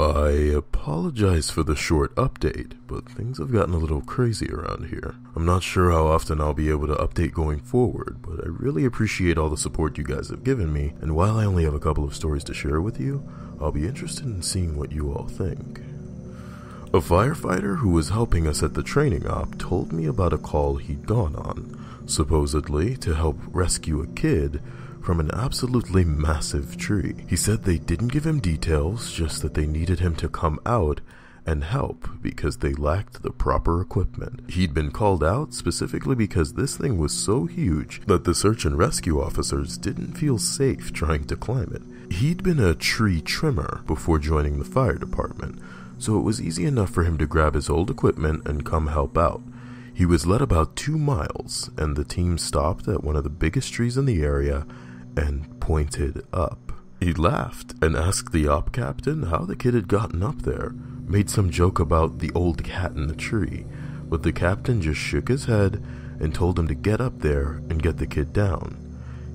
I apologize for the short update, but things have gotten a little crazy around here. I'm not sure how often I'll be able to update going forward, but I really appreciate all the support you guys have given me, and while I only have a couple of stories to share with you, I'll be interested in seeing what you all think. A firefighter who was helping us at the training op told me about a call he'd gone on, supposedly to help rescue a kid from an absolutely massive tree. He said they didn't give him details, just that they needed him to come out and help because they lacked the proper equipment. He'd been called out specifically because this thing was so huge that the search and rescue officers didn't feel safe trying to climb it. He'd been a tree trimmer before joining the fire department, so it was easy enough for him to grab his old equipment and come help out. He was led about 2 miles, and the team stopped at one of the biggest trees in the area and pointed up. He laughed and asked the op captain how the kid had gotten up there, made some joke about the old cat in the tree, but the captain just shook his head and told him to get up there and get the kid down.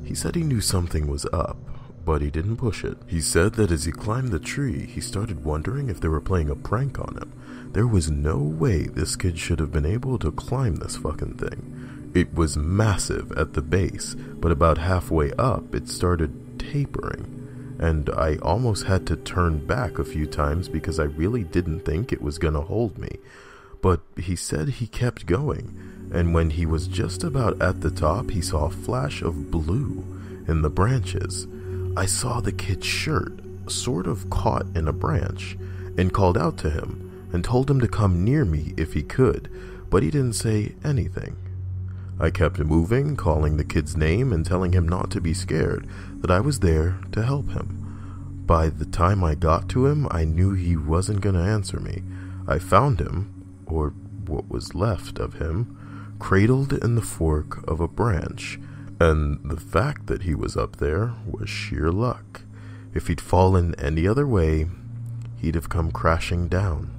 He said he knew something was up, but he didn't push it. He said that as he climbed the tree, he started wondering if they were playing a prank on him. There was no way this kid should have been able to climb this fucking thing. It was massive at the base, but about halfway up it started tapering, and I almost had to turn back a few times because I really didn't think it was gonna hold me. But he said he kept going, and when he was just about at the top, he saw a flash of blue in the branches. I saw the kid's shirt sort of caught in a branch and called out to him and told him to come near me if he could, but he didn't say anything. I kept moving, calling the kid's name and telling him not to be scared, that I was there to help him. By the time I got to him, I knew he wasn't going to answer me. I found him, or what was left of him, cradled in the fork of a branch, and the fact that he was up there was sheer luck. If he'd fallen any other way, he'd have come crashing down.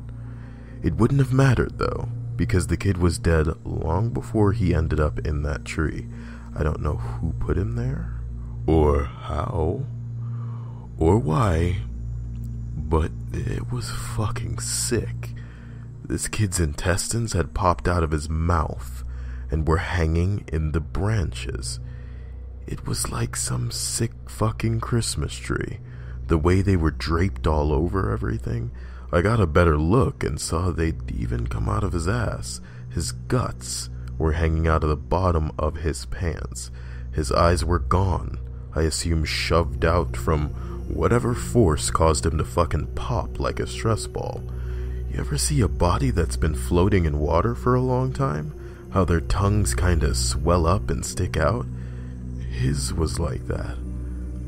It wouldn't have mattered, though, because the kid was dead long before he ended up in that tree. I don't know who put him there, or how, or why, but it was fucking sick. This kid's intestines had popped out of his mouth and were hanging in the branches. It was like some sick fucking Christmas tree, the way they were draped all over everything. I got a better look and saw they'd even come out of his ass. His guts were hanging out of the bottom of his pants. His eyes were gone, I assume shoved out from whatever force caused him to fucking pop like a stress ball. You ever see a body that's been floating in water for a long time? How their tongues kinda swell up and stick out? His was like that.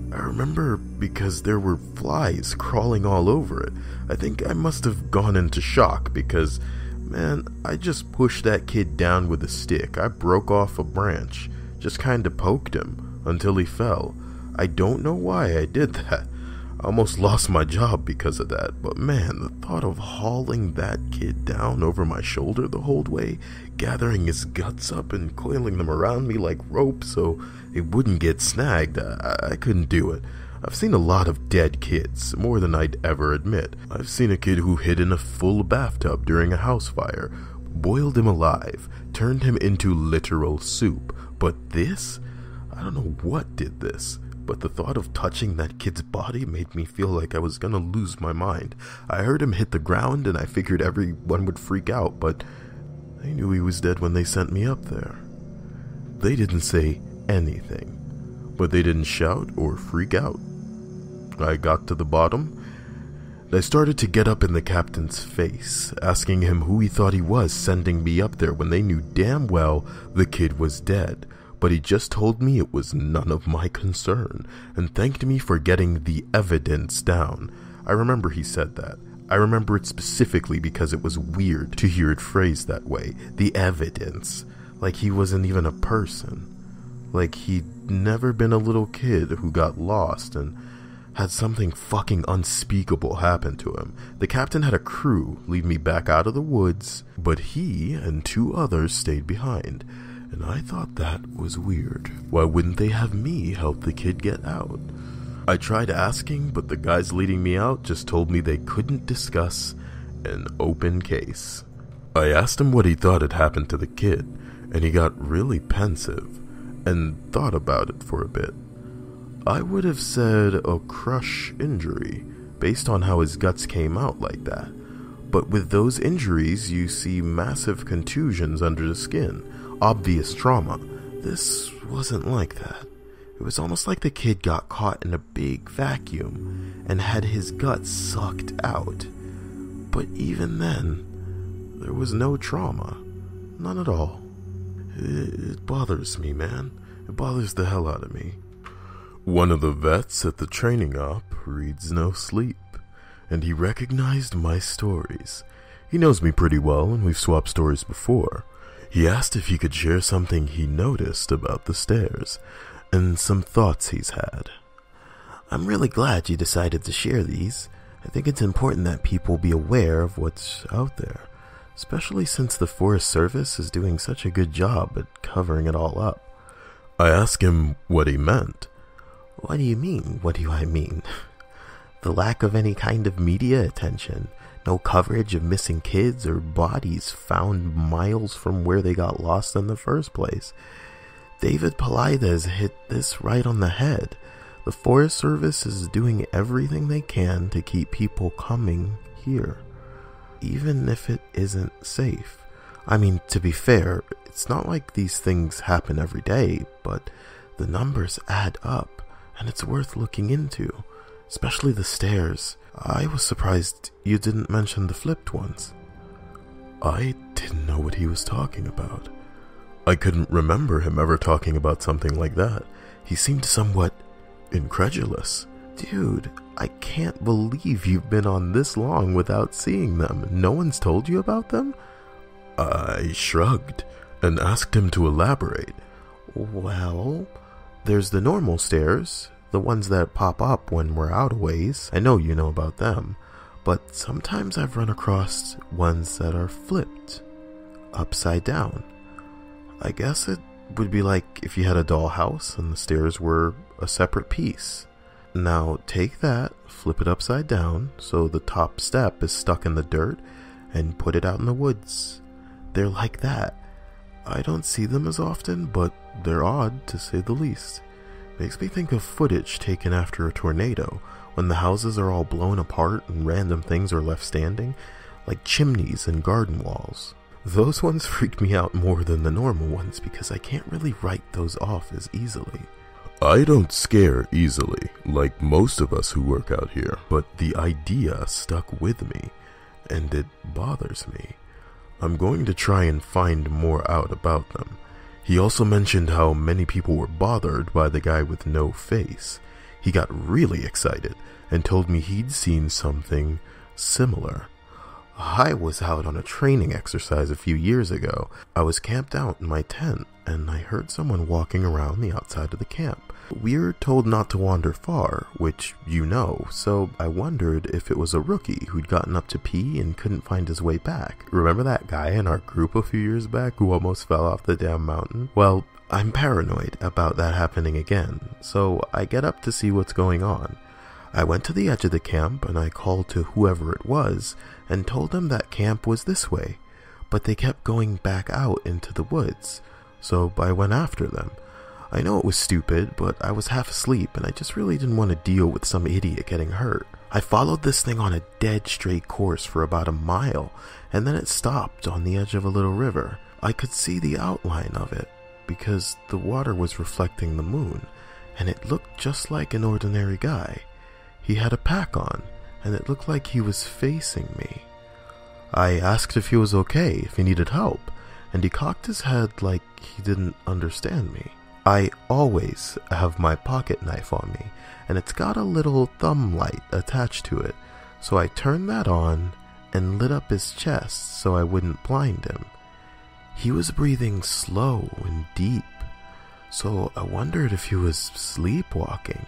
I remember because there were flies crawling all over it. I think I must have gone into shock because, man, I just pushed that kid down with a stick. I broke off a branch, just kinda poked him until he fell. I don't know why I did that. I almost lost my job because of that, but man, the thought of hauling that kid down over my shoulder the whole way, gathering his guts up and coiling them around me like rope so it wouldn't get snagged, I couldn't do it. I've seen a lot of dead kids, more than I'd ever admit. I've seen a kid who hid in a full bathtub during a house fire, boiled him alive, turned him into literal soup, but this? I don't know what did this. But the thought of touching that kid's body made me feel like I was gonna lose my mind. I heard him hit the ground and I figured everyone would freak out, but they knew he was dead when they sent me up there. They didn't say anything, but they didn't shout or freak out. I got to the bottom. I started to get up in the captain's face, asking him who he thought he was sending me up there when they knew damn well the kid was dead. But he just told me it was none of my concern, and thanked me for getting the evidence down. I remember he said that. I remember it specifically because it was weird to hear it phrased that way. The evidence. Like he wasn't even a person. Like he'd never been a little kid who got lost and had something fucking unspeakable happen to him. The captain had a crew lead me back out of the woods, but he and 2 others stayed behind. And I thought that was weird. Why wouldn't they have me help the kid get out? I tried asking, but the guys leading me out just told me they couldn't discuss an open case. I asked him what he thought had happened to the kid, and he got really pensive and thought about it for a bit. I would have said a crush injury, based on how his guts came out like that. But with those injuries, you see massive contusions under the skin, obvious trauma. This wasn't like that. It was almost like the kid got caught in a big vacuum and had his guts sucked out. But even then, there was no trauma. None at all. It bothers me, man. It bothers the hell out of me. One of the vets at the training op reads no sleep, and he recognized my stories. He knows me pretty well, and we've swapped stories before. He asked if he could share something he noticed about the stairs, and some thoughts he's had. I'm really glad you decided to share these. I think it's important that people be aware of what's out there, especially since the Forest Service is doing such a good job at covering it all up. I asked him what he meant. What do you mean? What do I mean? The lack of any kind of media attention, no coverage of missing kids or bodies found miles from where they got lost in the first place. David Paulides hit this right on the head. The Forest Service is doing everything they can to keep people coming here, even if it isn't safe. I mean, to be fair, it's not like these things happen every day, but the numbers add up, and it's worth looking into, especially the stairs. I was surprised you didn't mention the flipped ones. I didn't know what he was talking about. I couldn't remember him ever talking about something like that. He seemed somewhat incredulous. Dude, I can't believe you've been on this long without seeing them. No one's told you about them? I shrugged and asked him to elaborate. Well, there's the normal stairs, the ones that pop up when we're out a ways. I know you know about them, but sometimes I've run across ones that are flipped, upside down. I guess it would be like if you had a dollhouse and the stairs were a separate piece. Now take that, flip it upside down so the top step is stuck in the dirt, and put it out in the woods. They're like that. I don't see them as often, but they're odd to say the least. Makes me think of footage taken after a tornado, when the houses are all blown apart and random things are left standing, like chimneys and garden walls. Those ones freak me out more than the normal ones because I can't really write those off as easily. I don't scare easily, like most of us who work out here, but the idea stuck with me, and it bothers me. I'm going to try and find more out about them. He also mentioned how many people were bothered by the guy with no face. He got really excited and told me he'd seen something similar. I was out on a training exercise a few years ago. I was camped out in my tent, and I heard someone walking around the outside of the camp. We were told not to wander far, which you know, so I wondered if it was a rookie who'd gotten up to pee and couldn't find his way back. Remember that guy in our group a few years back who almost fell off the damn mountain? Well, I'm paranoid about that happening again, so I get up to see what's going on. I went to the edge of the camp and I called to whoever it was and told them that camp was this way, but they kept going back out into the woods, so I went after them. I know it was stupid, but I was half asleep and I just really didn't want to deal with some idiot getting hurt. I followed this thing on a dead straight course for about a mile, and then it stopped on the edge of a little river. I could see the outline of it because the water was reflecting the moon, and it looked just like an ordinary guy. He had a pack on, and it looked like he was facing me. I asked if he was okay, if he needed help, and he cocked his head like he didn't understand me. I always have my pocket knife on me, and it's got a little thumb light attached to it, so I turned that on and lit up his chest so I wouldn't blind him. He was breathing slow and deep, so I wondered if he was sleepwalking.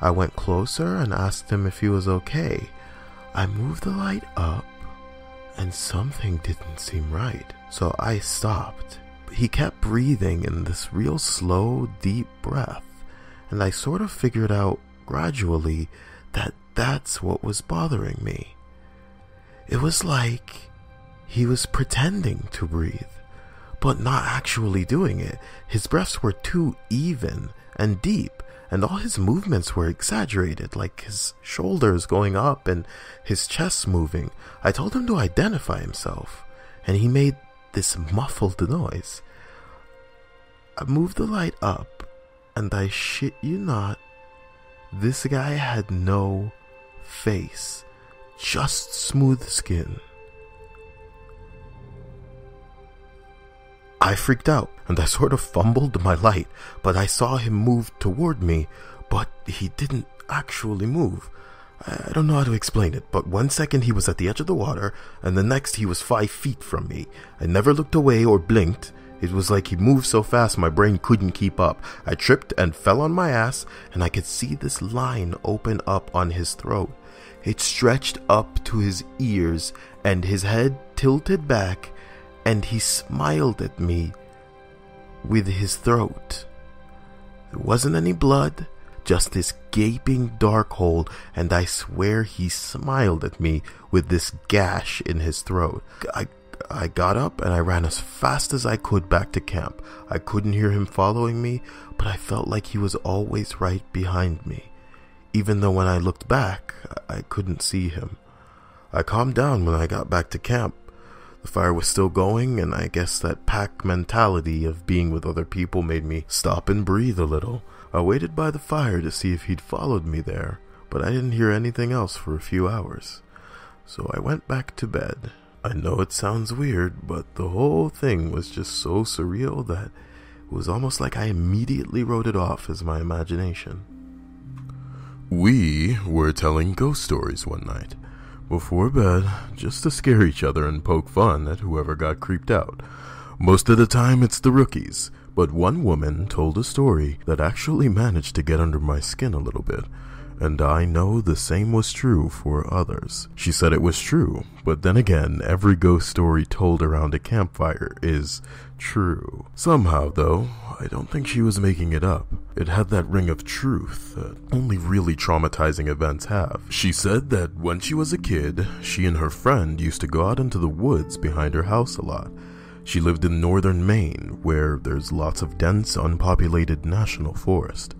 I went closer and asked him if he was okay. I moved the light up, and something didn't seem right, so I stopped. He kept breathing in this real slow, deep breath, and I sort of figured out gradually that that's what was bothering me. It was like he was pretending to breathe, but not actually doing it. His breaths were too even and deep, and all his movements were exaggerated, like his shoulders going up and his chest moving. I told him to identify himself, and he made this muffled noise. I moved the light up, and I shit you not, this guy had no face, just smooth skin. I freaked out, and I sort of fumbled my light, but I saw him move toward me, but he didn't actually move. I don't know how to explain it, but 1 second he was at the edge of the water, and the next he was 5 feet from me. I never looked away or blinked. It was like he moved so fast my brain couldn't keep up. I tripped and fell on my ass, and I could see this line open up on his throat. It stretched up to his ears, and his head tilted back, and he smiled at me with his throat. There wasn't any blood, just this gaping dark hole, and I swear he smiled at me with this gash in his throat. I got up and I ran as fast as I could back to camp. I couldn't hear him following me, but I felt like he was always right behind me, even though when I looked back, I couldn't see him. I calmed down when I got back to camp. The fire was still going, and I guess that pack mentality of being with other people made me stop and breathe a little. I waited by the fire to see if he'd followed me there, but I didn't hear anything else for a few hours. So I went back to bed. I know it sounds weird, but the whole thing was just so surreal that it was almost like I immediately wrote it off as my imagination. We were telling ghost stories one night, before bed, just to scare each other and poke fun at whoever got creeped out. Most of the time it's the rookies, but one woman told a story that actually managed to get under my skin a little bit. And I know the same was true for others. She said it was true, but then again, every ghost story told around a campfire is true. Somehow, though, I don't think she was making it up. It had that ring of truth that only really traumatizing events have. She said that when she was a kid, she and her friend used to go out into the woods behind her house a lot. She lived in northern Maine, where there's lots of dense, unpopulated national forest.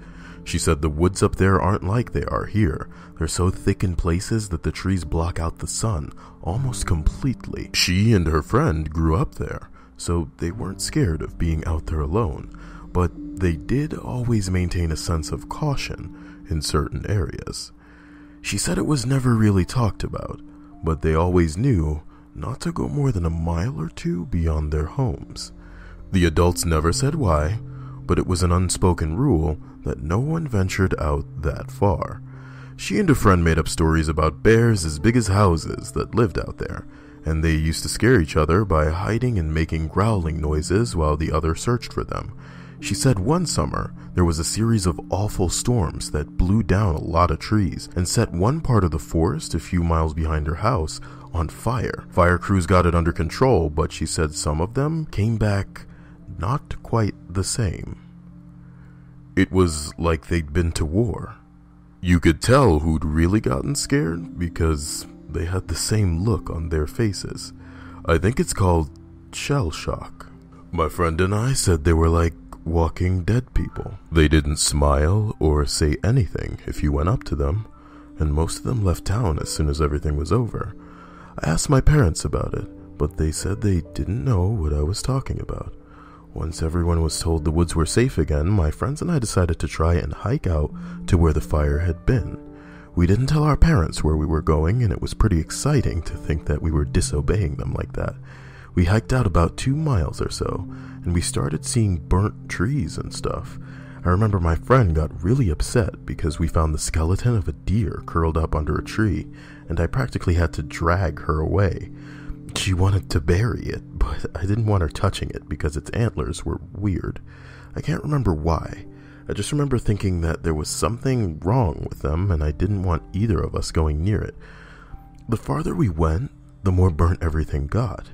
She said the woods up there aren't like they are here. They're so thick in places that the trees block out the sun almost completely. She and her friend grew up there, so they weren't scared of being out there alone, but they did always maintain a sense of caution in certain areas. She said it was never really talked about, but they always knew not to go more than a mile or two beyond their homes. The adults never said why, but it was an unspoken rule that no one ventured out that far. She and a friend made up stories about bears as big as houses that lived out there, and they used to scare each other by hiding and making growling noises while the other searched for them. She said one summer, there was a series of awful storms that blew down a lot of trees and set one part of the forest a few miles behind her house on fire. Fire crews got it under control, but she said some of them came back not quite the same. It was like they'd been to war. You could tell who'd really gotten scared because they had the same look on their faces. I think it's called shell shock. My friend and I said they were like walking dead people. They didn't smile or say anything if you went up to them, and most of them left town as soon as everything was over. I asked my parents about it, but they said they didn't know what I was talking about. Once everyone was told the woods were safe again, my friends and I decided to try and hike out to where the fire had been. We didn't tell our parents where we were going, and it was pretty exciting to think that we were disobeying them like that. We hiked out about 2 miles or so, and we started seeing burnt trees and stuff. I remember my friend got really upset because we found the skeleton of a deer curled up under a tree, and I practically had to drag her away. She wanted to bury it, but I didn't want her touching it because its antlers were weird. I can't remember why. I just remember thinking that there was something wrong with them, and I didn't want either of us going near it. The farther we went, the more burnt everything got.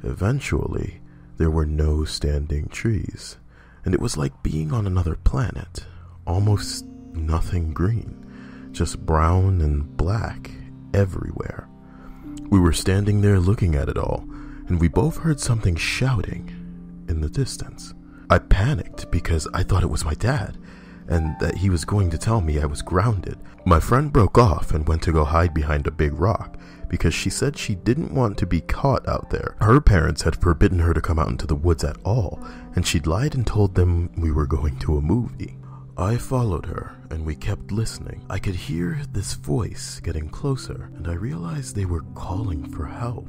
Eventually, there were no standing trees, and it was like being on another planet. Almost nothing green. just brown and black everywhere. We were standing there looking at it all, and we both heard something shouting in the distance. I panicked because I thought it was my dad, and that he was going to tell me I was grounded. My friend broke off and went to go hide behind a big rock because she said she didn't want to be caught out there. Her parents had forbidden her to come out into the woods at all, and she'd lied and told them we were going to a movie. I followed her, and we kept listening. I could hear this voice getting closer, and I realized they were calling for help.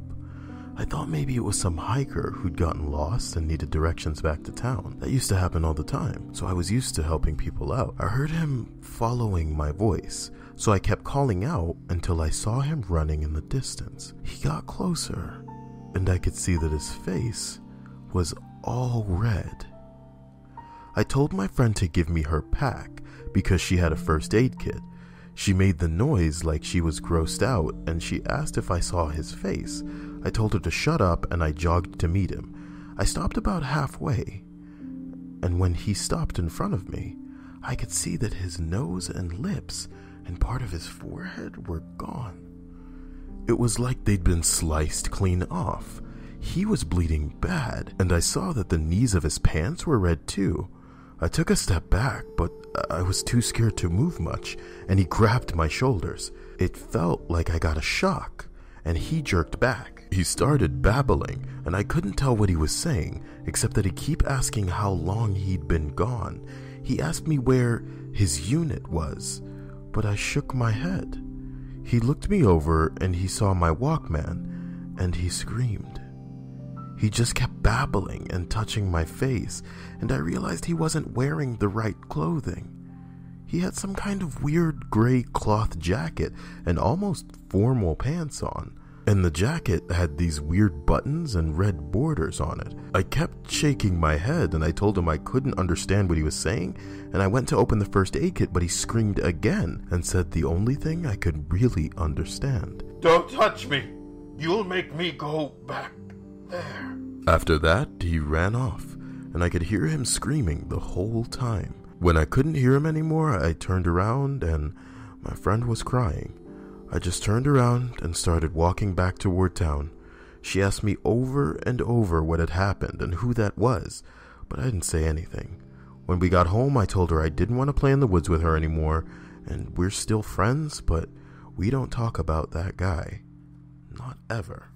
I thought maybe it was some hiker who'd gotten lost and needed directions back to town. That used to happen all the time, so I was used to helping people out. I heard him following my voice, so I kept calling out until I saw him running in the distance. He got closer, and I could see that his face was all red. I told my friend to give me her pack because she had a first aid kit. She made the noise like she was grossed out, and she asked if I saw his face. I told her to shut up, and I jogged to meet him. I stopped about halfway, and when he stopped in front of me, I could see that his nose and lips and part of his forehead were gone. It was like they'd been sliced clean off. He was bleeding bad, and I saw that the knees of his pants were red too. I took a step back, but I was too scared to move much, and he grabbed my shoulders. It felt like I got a shock, and he jerked back. He started babbling, and I couldn't tell what he was saying, except that he'd keep asking how long he'd been gone. He asked me where his unit was, but I shook my head. He looked me over, and he saw my Walkman, and he screamed. He just kept babbling and touching my face, and I realized he wasn't wearing the right clothing. He had some kind of weird gray cloth jacket and almost formal pants on, and the jacket had these weird buttons and red borders on it. I kept shaking my head, and I told him I couldn't understand what he was saying, and I went to open the first aid kit, but he screamed again and said the only thing I could really understand: "Don't touch me! You'll make me go back there." After that, he ran off, and I could hear him screaming the whole time. When I couldn't hear him anymore, I turned around, and my friend was crying. I just turned around and started walking back toward town. She asked me over and over what had happened and who that was, but I didn't say anything. When we got home, I told her I didn't want to play in the woods with her anymore, and we're still friends, but we don't talk about that guy. Not ever.